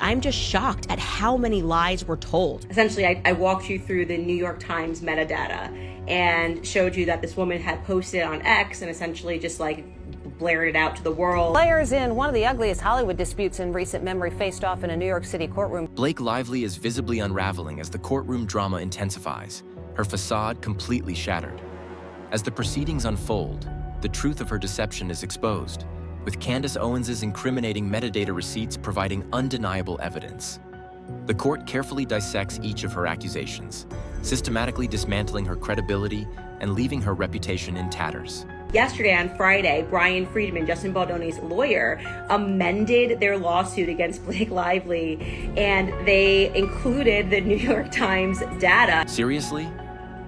I'm just shocked at how many lies were told. Essentially, I walked you through the New York Times metadata and showed you that this woman had posted on X and essentially just like blared it out to the world. Players in one of the ugliest Hollywood disputes in recent memory faced off in a New York City courtroom. Blake Lively is visibly unraveling as the courtroom drama intensifies, her facade completely shattered. As the proceedings unfold, the truth of her deception is exposed, with Candace Owens' incriminating metadata receipts providing undeniable evidence. The court carefully dissects each of her accusations, systematically dismantling her credibility and leaving her reputation in tatters. Yesterday, on Friday, Brian Friedman, Justin Baldoni's lawyer, amended their lawsuit against Blake Lively, and they included the New York Times data. Seriously?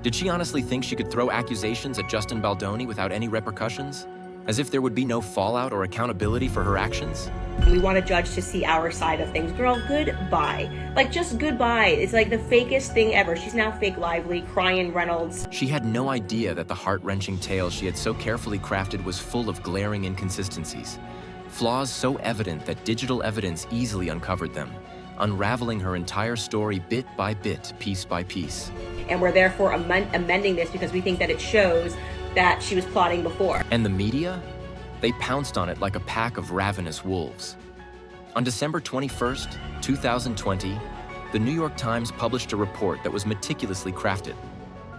Did she honestly think she could throw accusations at Justin Baldoni without any repercussions? As if there would be no fallout or accountability for her actions? We want a judge to see our side of things. Girl, goodbye. Like, just goodbye. It's like the fakest thing ever. She's now fake Lively, crying Reynolds. She had no idea that the heart-wrenching tale she had so carefully crafted was full of glaring inconsistencies. Flaws so evident that digital evidence easily uncovered them, unraveling her entire story bit by bit, piece by piece. And we're therefore amending this because we think that it shows that she was plotting before. And the media? They pounced on it like a pack of ravenous wolves. On December 21st, 2020, the New York Times published a report that was meticulously crafted.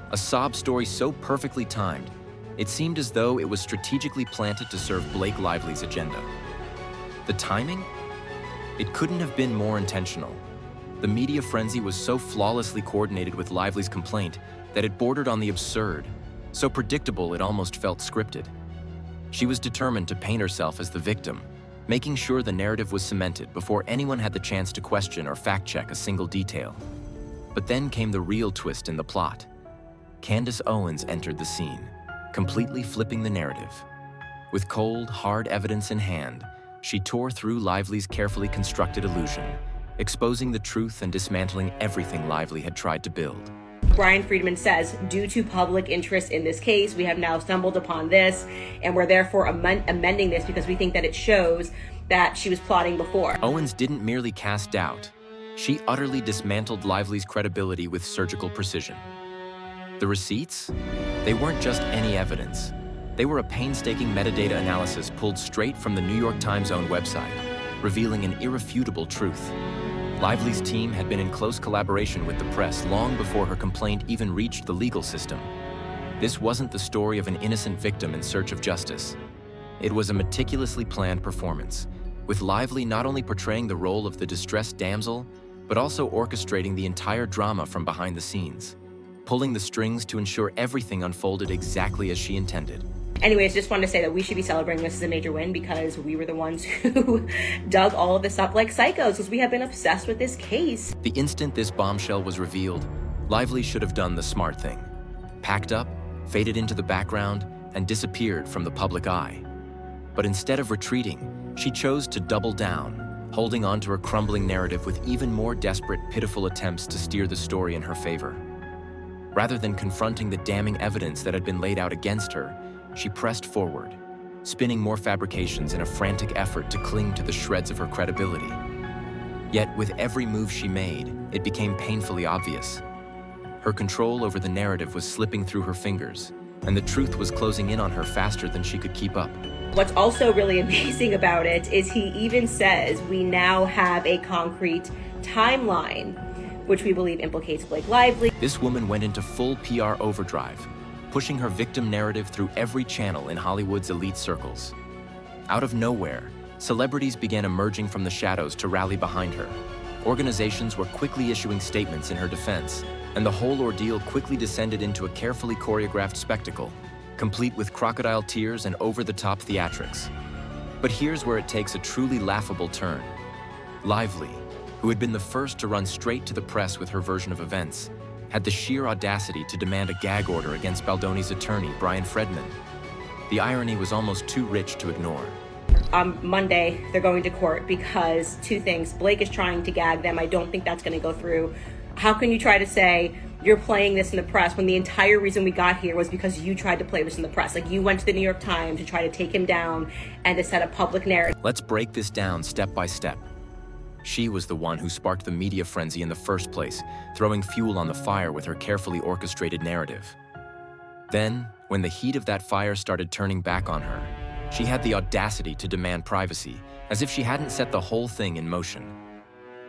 A sob story so perfectly timed, it seemed as though it was strategically planted to serve Blake Lively's agenda. The timing? It couldn't have been more intentional. The media frenzy was so flawlessly coordinated with Lively's complaint that it bordered on the absurd, so predictable it almost felt scripted. She was determined to paint herself as the victim, making sure the narrative was cemented before anyone had the chance to question or fact-check a single detail. But then came the real twist in the plot. Candace Owens entered the scene, completely flipping the narrative. With cold, hard evidence in hand, she tore through Lively's carefully constructed illusion, exposing the truth and dismantling everything Lively had tried to build. Brian Friedman says, due to public interest in this case, we have now stumbled upon this, and we're therefore amending this because we think that it shows that she was plotting before. Owens didn't merely cast doubt. She utterly dismantled Lively's credibility with surgical precision. The receipts? They weren't just any evidence. They were a painstaking metadata analysis pulled straight from the New York Times' own website, revealing an irrefutable truth. Lively's team had been in close collaboration with the press long before her complaint even reached the legal system. This wasn't the story of an innocent victim in search of justice. It was a meticulously planned performance, with Lively not only portraying the role of the distressed damsel, but also orchestrating the entire drama from behind the scenes, pulling the strings to ensure everything unfolded exactly as she intended. Anyways, just wanted to say that we should be celebrating this as a major win because we were the ones who dug all of this up like psychos because we have been obsessed with this case. The instant this bombshell was revealed, Lively should have done the smart thing. Packed up, faded into the background, and disappeared from the public eye. But instead of retreating, she chose to double down, holding on to her crumbling narrative with even more desperate, pitiful attempts to steer the story in her favor. Rather than confronting the damning evidence that had been laid out against her, she pressed forward, spinning more fabrications in a frantic effort to cling to the shreds of her credibility. Yet with every move she made, it became painfully obvious. Her control over the narrative was slipping through her fingers, and the truth was closing in on her faster than she could keep up. What's also really amazing about it is he even says we now have a concrete timeline, which we believe implicates Blake Lively. This woman went into full PR overdrive, pushing her victim narrative through every channel in Hollywood's elite circles. Out of nowhere, celebrities began emerging from the shadows to rally behind her. Organizations were quickly issuing statements in her defense, and the whole ordeal quickly descended into a carefully choreographed spectacle, complete with crocodile tears and over-the-top theatrics. But here's where it takes a truly laughable turn. Lively, who had been the first to run straight to the press with her version of events, had the sheer audacity to demand a gag order against Baldoni's attorney, Brian Friedman. The irony was almost too rich to ignore. On Monday, they're going to court because two things. Blake is trying to gag them. I don't think that's going to go through. How can you try to say you're playing this in the press when the entire reason we got here was because you tried to play this in the press? Like, you went to the New York Times to try to take him down and to set a public narrative. Let's break this down step by step. She was the one who sparked the media frenzy in the first place, throwing fuel on the fire with her carefully orchestrated narrative. Then, when the heat of that fire started turning back on her, she had the audacity to demand privacy, as if she hadn't set the whole thing in motion.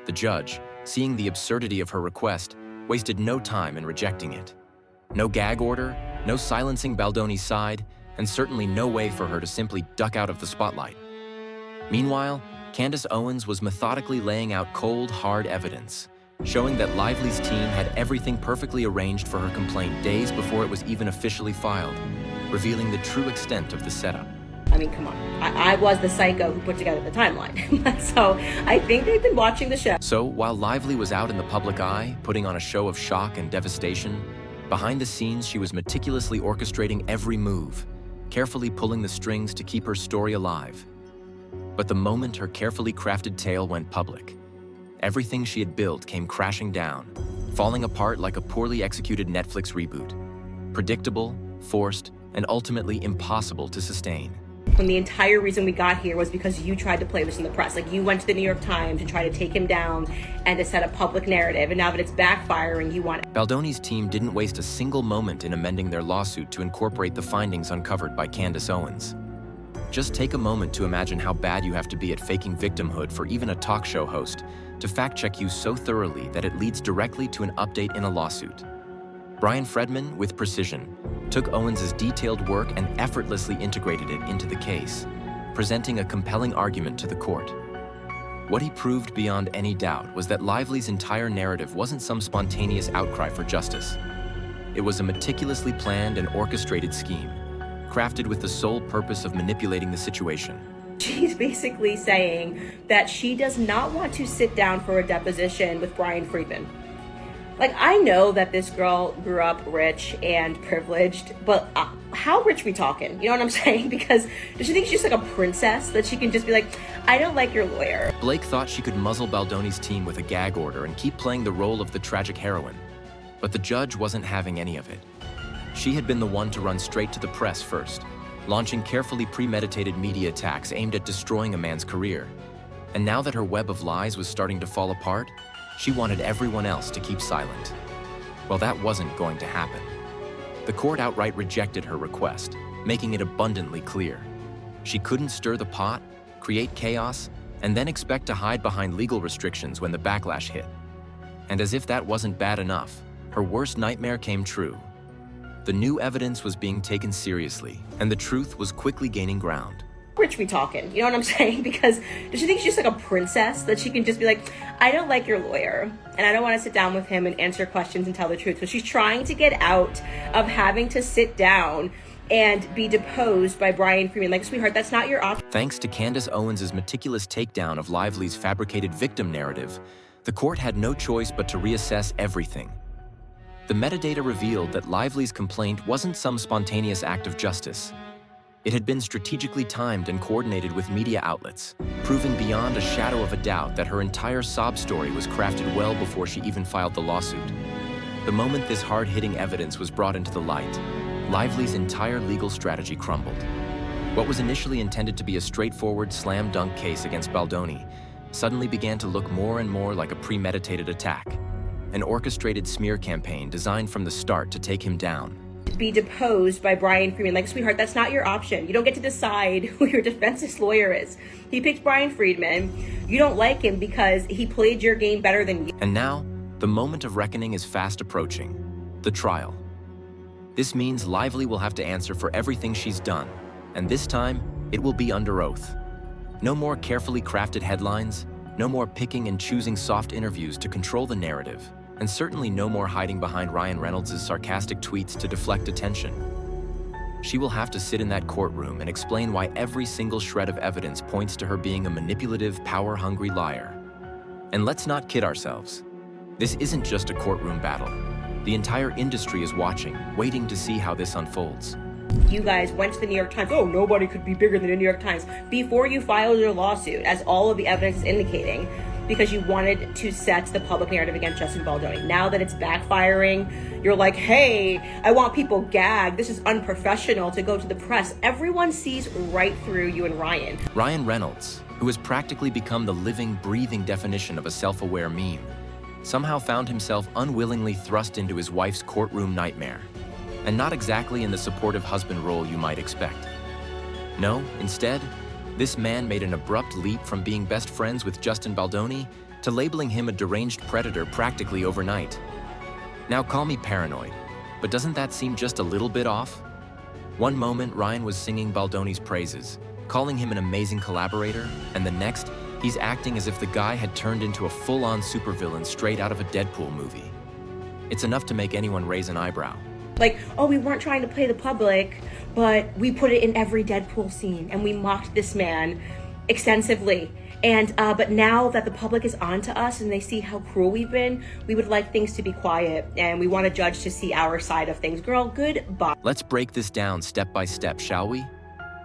The judge, seeing the absurdity of her request, wasted no time in rejecting it. No gag order, no silencing Baldoni's side, and certainly no way for her to simply duck out of the spotlight. Meanwhile, Candace Owens was methodically laying out cold, hard evidence, showing that Lively's team had everything perfectly arranged for her complaint days before it was even officially filed, revealing the true extent of the setup. I mean, come on. I was the psycho who put together the timeline. So I think they've been watching the show. So while Lively was out in the public eye, putting on a show of shock and devastation, behind the scenes she was meticulously orchestrating every move, carefully pulling the strings to keep her story alive. But the moment her carefully crafted tale went public, everything she had built came crashing down, falling apart like a poorly executed Netflix reboot. Predictable, forced, and ultimately impossible to sustain. When the entire reason we got here was because you tried to play this in the press. Like, you went to the New York Times to try to take him down and to set a public narrative, and now that it's backfiring, you want it. Baldoni's team didn't waste a single moment in amending their lawsuit to incorporate the findings uncovered by Candace Owens. Just take a moment to imagine how bad you have to be at faking victimhood for even a talk show host to fact-check you so thoroughly that it leads directly to an update in a lawsuit. Brian Fredman, with precision, took Owens' detailed work and effortlessly integrated it into the case, presenting a compelling argument to the court. What he proved beyond any doubt was that Lively's entire narrative wasn't some spontaneous outcry for justice. It was a meticulously planned and orchestrated scheme, crafted with the sole purpose of manipulating the situation. She's basically saying that she does not want to sit down for a deposition with Brian Friedman. Like, I know that this girl grew up rich and privileged, but how rich we talking? You know what I'm saying? Because does she think she's just like a princess that she can just be like, I don't like your lawyer? Blake thought she could muzzle Baldoni's team with a gag order and keep playing the role of the tragic heroine. But the judge wasn't having any of it. She had been the one to run straight to the press first, launching carefully premeditated media attacks aimed at destroying a man's career. And now that her web of lies was starting to fall apart, she wanted everyone else to keep silent. Well, that wasn't going to happen. The court outright rejected her request, making it abundantly clear. She couldn't stir the pot, create chaos, and then expect to hide behind legal restrictions when the backlash hit. And as if that wasn't bad enough, her worst nightmare came true. The new evidence was being taken seriously, and the truth was quickly gaining ground. Rich we talking? You know what I'm saying? Because does she think she's just like a princess that she can just be like, I don't like your lawyer and I don't want to sit down with him and answer questions and tell the truth? So she's trying to get out of having to sit down and be deposed by Brian Friedman. Like, sweetheart, that's not your option. Thanks to Candace Owens' meticulous takedown of Lively's fabricated victim narrative, the court had no choice but to reassess everything. The metadata revealed that Lively's complaint wasn't some spontaneous act of justice. It had been strategically timed and coordinated with media outlets, proving beyond a shadow of a doubt that her entire sob story was crafted well before she even filed the lawsuit. The moment this hard-hitting evidence was brought into the light, Lively's entire legal strategy crumbled. What was initially intended to be a straightforward slam-dunk case against Baldoni suddenly began to look more and more like a premeditated attack, an orchestrated smear campaign designed from the start to take him down. Be deposed by Brian Friedman. Like, sweetheart, that's not your option. You don't get to decide who your defense's lawyer is. He picked Brian Friedman. You don't like him because he played your game better than you. And now, the moment of reckoning is fast approaching. The trial. This means Lively will have to answer for everything she's done, and this time, it will be under oath. No more carefully crafted headlines, no more picking and choosing soft interviews to control the narrative, and certainly no more hiding behind Ryan Reynolds' sarcastic tweets to deflect attention. She will have to sit in that courtroom and explain why every single shred of evidence points to her being a manipulative, power-hungry liar. And let's not kid ourselves. This isn't just a courtroom battle. The entire industry is watching, waiting to see how this unfolds. You guys went to the New York Times. Oh, nobody could be bigger than the New York Times. Before you filed your lawsuit, as all of the evidence is indicating, because you wanted to set the public narrative against Justin Baldoni. Now that it's backfiring, you're like, hey, I want people gagged. This is unprofessional to go to the press. Everyone sees right through you and Ryan. Ryan Reynolds, who has practically become the living, breathing definition of a self-aware meme, somehow found himself unwillingly thrust into his wife's courtroom nightmare, and not exactly in the supportive husband role you might expect. No, instead, this man made an abrupt leap from being best friends with Justin Baldoni to labeling him a deranged predator practically overnight. Now call me paranoid, but doesn't that seem just a little bit off? One moment, Ryan was singing Baldoni's praises, calling him an amazing collaborator, and the next, he's acting as if the guy had turned into a full-on supervillain straight out of a Deadpool movie. It's enough to make anyone raise an eyebrow. Like, oh, we weren't trying to play the public, but we put it in every Deadpool scene, and we mocked this man extensively. And but now that the public is onto us and they see how cruel we've been, we would like things to be quiet, and we want a judge to see our side of things. Girl, goodbye. Let's break this down step by step, shall we?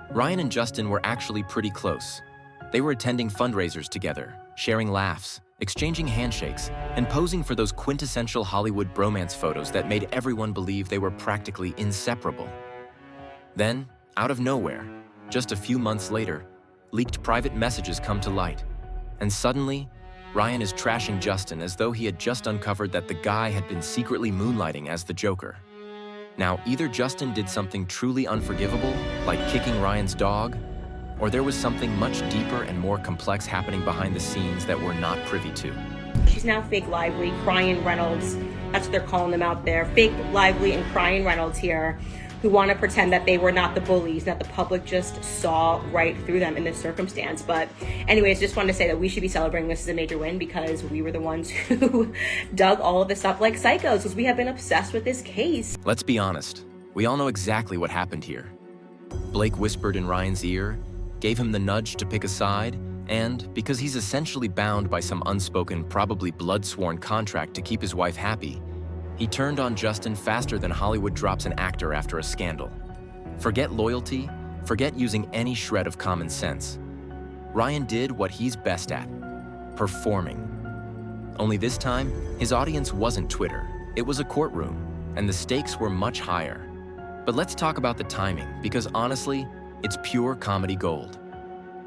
Ryan and Justin were actually pretty close. They were attending fundraisers together, sharing laughs, exchanging handshakes, and posing for those quintessential Hollywood bromance photos that made everyone believe they were practically inseparable. Then, out of nowhere, just a few months later, leaked private messages come to light. And suddenly, Ryan is trashing Justin as though he had just uncovered that the guy had been secretly moonlighting as the Joker. Now, either Justin did something truly unforgivable, like kicking Ryan's dog, or there was something much deeper and more complex happening behind the scenes that we're not privy to. She's now Fake Lively, Crying Reynolds. That's what they're calling them out there. Fake Lively and Crying Reynolds here, who want to pretend that they were not the bullies, that the public just saw right through them in this circumstance. But anyways, just wanted to say that we should be celebrating this as a major win because we were the ones who dug all of this up like psychos, because we have been obsessed with this case. Let's be honest. We all know exactly what happened here. Blake whispered in Ryan's ear, gave him the nudge to pick a side, and because he's essentially bound by some unspoken, probably blood-sworn contract to keep his wife happy, he turned on Justin faster than Hollywood drops an actor after a scandal. Forget loyalty, forget using any shred of common sense. Ryan did what he's best at, performing. Only this time, his audience wasn't Twitter, it was a courtroom, and the stakes were much higher. But let's talk about the timing, because honestly, it's pure comedy gold.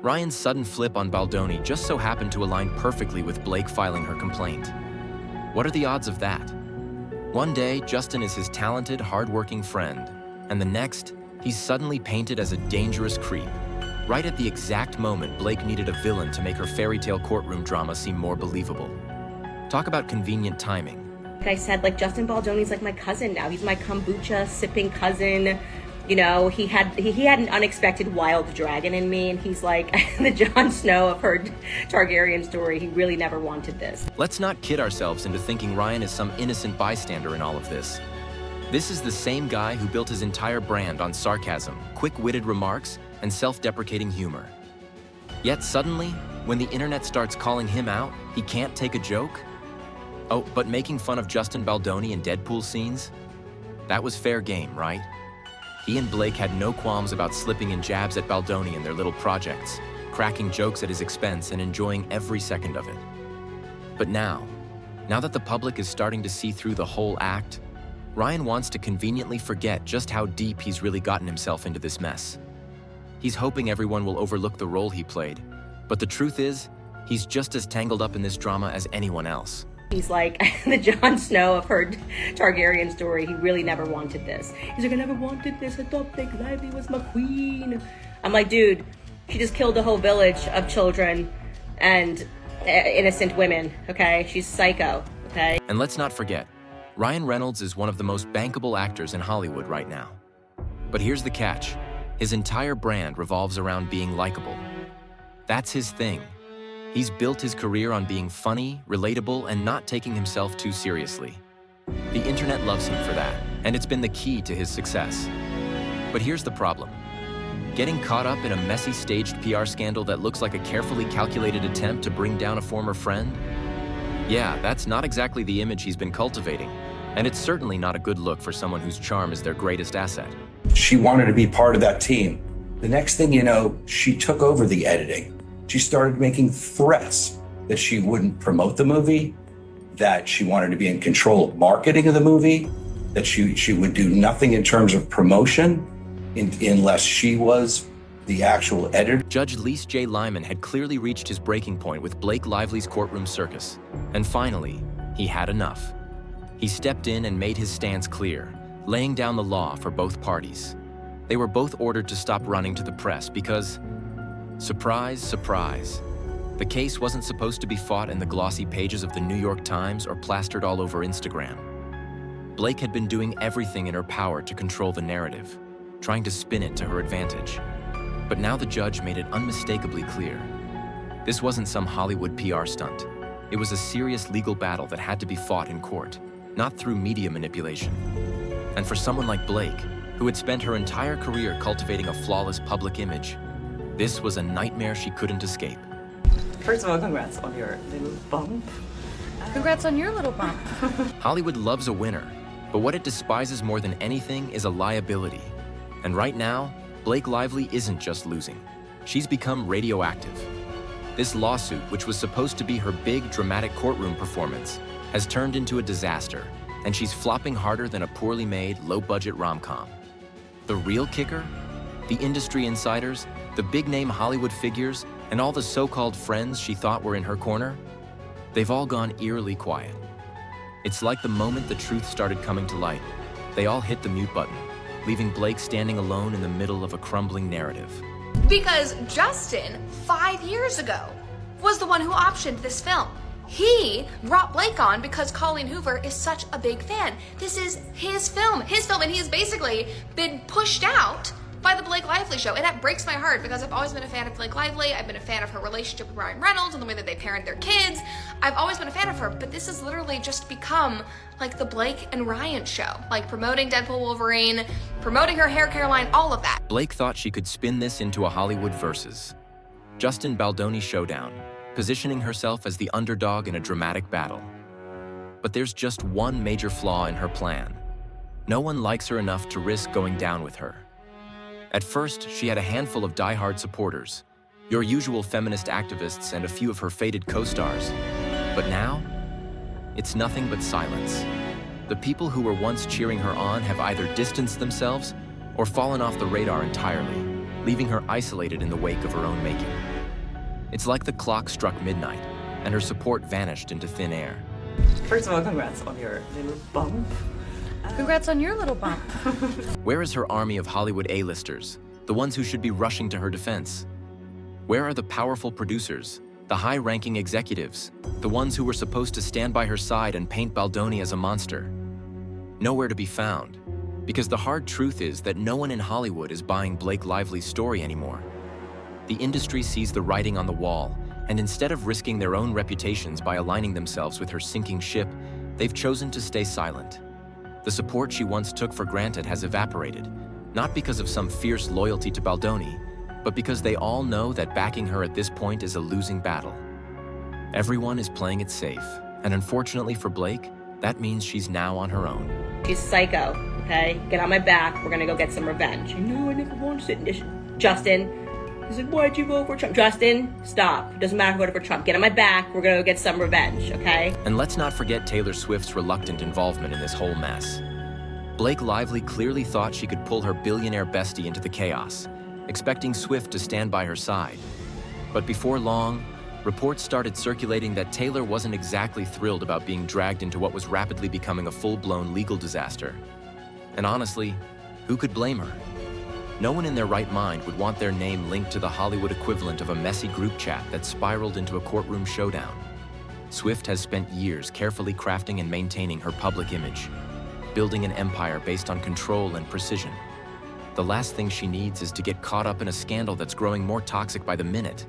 Ryan's sudden flip on Baldoni just so happened to align perfectly with Blake filing her complaint. What are the odds of that? One day, Justin is his talented, hardworking friend, and the next, he's suddenly painted as a dangerous creep, right at the exact moment Blake needed a villain to make her fairy tale courtroom drama seem more believable. Talk about convenient timing. Like I said, like Justin Baldoni's like my cousin now. He's my kombucha sipping cousin. You know, he had an unexpected wild dragon in me, and he's like the Jon Snow of her Targaryen story. He really never wanted this. Let's not kid ourselves into thinking Ryan is some innocent bystander in all of this. This is the same guy who built his entire brand on sarcasm, quick-witted remarks, and self-deprecating humor. Yet suddenly, when the internet starts calling him out, he can't take a joke? Oh, but making fun of Justin Baldoni in Deadpool scenes? That was fair game, right? He and Blake had no qualms about slipping in jabs at Baldoni in their little projects, cracking jokes at his expense and enjoying every second of it. But now that the public is starting to see through the whole act, Ryan wants to conveniently forget just how deep he's really gotten himself into this mess. He's hoping everyone will overlook the role he played, but the truth is, he's just as tangled up in this drama as anyone else. He's like the Jon Snow of her Targaryen story. He really never wanted this. He's like, I never wanted this. I thought Fake Lively was my queen. I'm like, dude, she just killed a whole village of children and innocent women, okay? She's psycho, okay? And let's not forget, Ryan Reynolds is one of the most bankable actors in Hollywood right now. But here's the catch. His entire brand revolves around being likable. That's his thing. He's built his career on being funny, relatable, and not taking himself too seriously. The internet loves him for that, and it's been the key to his success. But here's the problem. Getting caught up in a messy staged PR scandal that looks like a carefully calculated attempt to bring down a former friend? Yeah, that's not exactly the image he's been cultivating, and it's certainly not a good look for someone whose charm is their greatest asset. She wanted to be part of that team. The next thing you know, she took over the editing. She started making threats that she wouldn't promote the movie, that she wanted to be in control of marketing of the movie, that she would do nothing in terms of promotion unless she was the actual editor. Judge Lise J. Lyman had clearly reached his breaking point with Blake Lively's courtroom circus. And finally, he had enough. He stepped in and made his stance clear, laying down the law for both parties. They were both ordered to stop running to the press because, surprise, surprise, the case wasn't supposed to be fought in the glossy pages of the New York Times or plastered all over Instagram. Blake had been doing everything in her power to control the narrative, trying to spin it to her advantage. But now the judge made it unmistakably clear. This wasn't some Hollywood PR stunt. It was a serious legal battle that had to be fought in court, not through media manipulation. And for someone like Blake, who had spent her entire career cultivating a flawless public image, this was a nightmare she couldn't escape. First of all, congrats on your little bump. Congrats on your little bump. Hollywood loves a winner, but what it despises more than anything is a liability. And right now, Blake Lively isn't just losing. She's become radioactive. This lawsuit, which was supposed to be her big, dramatic courtroom performance, has turned into a disaster, and she's flopping harder than a poorly made, low-budget rom-com. The real kicker? The industry insiders, the big-name Hollywood figures, and all the so-called friends she thought were in her corner? They've all gone eerily quiet. It's like the moment the truth started coming to light, they all hit the mute button, leaving Blake standing alone in the middle of a crumbling narrative. Because Justin, 5 years ago, was the one who optioned this film. He brought Blake on because Colleen Hoover is such a big fan. This is his film, and he has basically been pushed out by the Blake Lively show. And that breaks my heart because I've always been a fan of Blake Lively. I've been a fan of her relationship with Ryan Reynolds and the way that they parent their kids. I've always been a fan of her, but this has literally just become like the Blake and Ryan show, like promoting Deadpool Wolverine, promoting her hair care line, all of that. Blake thought she could spin this into a Hollywood versus Justin Baldoni showdown, positioning herself as the underdog in a dramatic battle. But there's just one major flaw in her plan. No one likes her enough to risk going down with her. At first, she had a handful of die-hard supporters, your usual feminist activists and a few of her faded co-stars. But now, it's nothing but silence. The people who were once cheering her on have either distanced themselves or fallen off the radar entirely, leaving her isolated in the wake of her own making. It's like the clock struck midnight, and her support vanished into thin air. First of all, congrats on your little bump. Congrats on your little bump. Where is her army of Hollywood A-listers, the ones who should be rushing to her defense? Where are the powerful producers, the high-ranking executives, the ones who were supposed to stand by her side and paint Baldoni as a monster? Nowhere to be found, because the hard truth is that no one in Hollywood is buying Blake Lively's story anymore. The industry sees the writing on the wall, and instead of risking their own reputations by aligning themselves with her sinking ship, they've chosen to stay silent. The support she once took for granted has evaporated, not because of some fierce loyalty to Baldoni, but because they all know that backing her at this point is a losing battle. Everyone is playing it safe, and unfortunately for Blake, that means she's now on her own. She's psycho, okay? Get on my back, we're gonna go get some revenge. You know I never want to sit in this. Justin, he's like, why'd you vote for Trump? Justin, stop. It doesn't matter who voted for Trump. Get on my back. We're going to go get some revenge, okay? And let's not forget Taylor Swift's reluctant involvement in this whole mess. Blake Lively clearly thought she could pull her billionaire bestie into the chaos, expecting Swift to stand by her side. But before long, reports started circulating that Taylor wasn't exactly thrilled about being dragged into what was rapidly becoming a full-blown legal disaster. And honestly, who could blame her? No one in their right mind would want their name linked to the Hollywood equivalent of a messy group chat that spiraled into a courtroom showdown. Swift has spent years carefully crafting and maintaining her public image, building an empire based on control and precision. The last thing she needs is to get caught up in a scandal that's growing more toxic by the minute.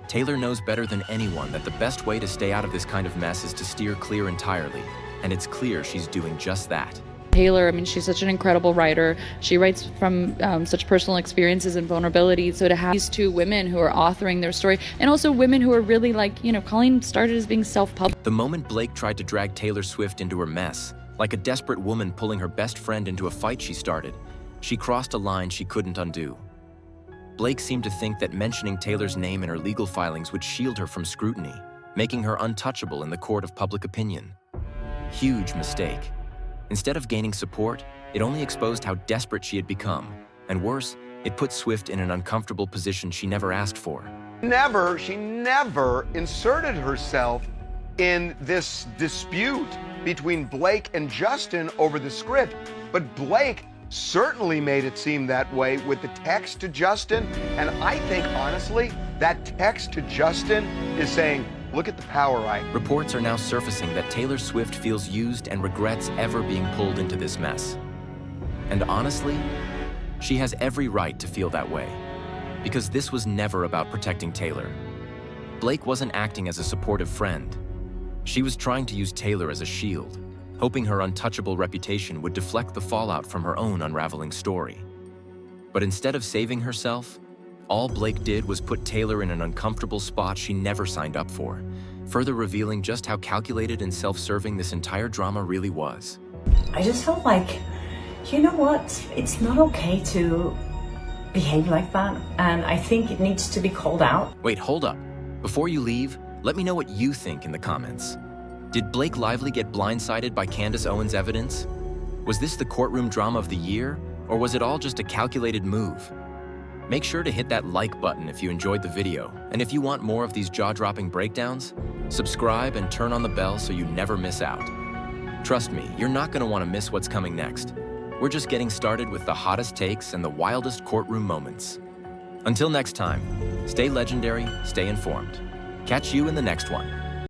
Taylor knows better than anyone that the best way to stay out of this kind of mess is to steer clear entirely, and it's clear she's doing just that. Taylor, I mean, she's such an incredible writer. She writes from such personal experiences and vulnerability. So to have these two women who are authoring their story, and also women who are really like, you know, Colleen started as being self-published. The moment Blake tried to drag Taylor Swift into her mess, like a desperate woman pulling her best friend into a fight she started, she crossed a line she couldn't undo. Blake seemed to think that mentioning Taylor's name in her legal filings would shield her from scrutiny, making her untouchable in the court of public opinion. Huge mistake. Instead of gaining support, it only exposed how desperate she had become. And worse, it put Swift in an uncomfortable position she never asked for. She never inserted herself in this dispute between Blake and Justin over the script. But Blake certainly made it seem that way with the text to Justin. And I think, honestly, that text to Justin is saying, look at the power I... Reports are now surfacing that Taylor Swift feels used and regrets ever being pulled into this mess. And honestly, she has every right to feel that way. Because this was never about protecting Taylor. Blake wasn't acting as a supportive friend. She was trying to use Taylor as a shield, hoping her untouchable reputation would deflect the fallout from her own unraveling story. But instead of saving herself, all Blake did was put Taylor in an uncomfortable spot she never signed up for, further revealing just how calculated and self-serving this entire drama really was. I just felt like, you know what, it's not okay to behave like that, and I think it needs to be called out. Wait, hold up. Before you leave, let me know what you think in the comments. Did Blake Lively get blindsided by Candace Owens' evidence? Was this the courtroom drama of the year, or was it all just a calculated move? Make sure to hit that like button if you enjoyed the video, and if you want more of these jaw-dropping breakdowns, subscribe and turn on the bell so you never miss out. Trust me, you're not going to want to miss what's coming next. We're just getting started with the hottest takes and the wildest courtroom moments. Until next time, stay legendary, stay informed. Catch you in the next one.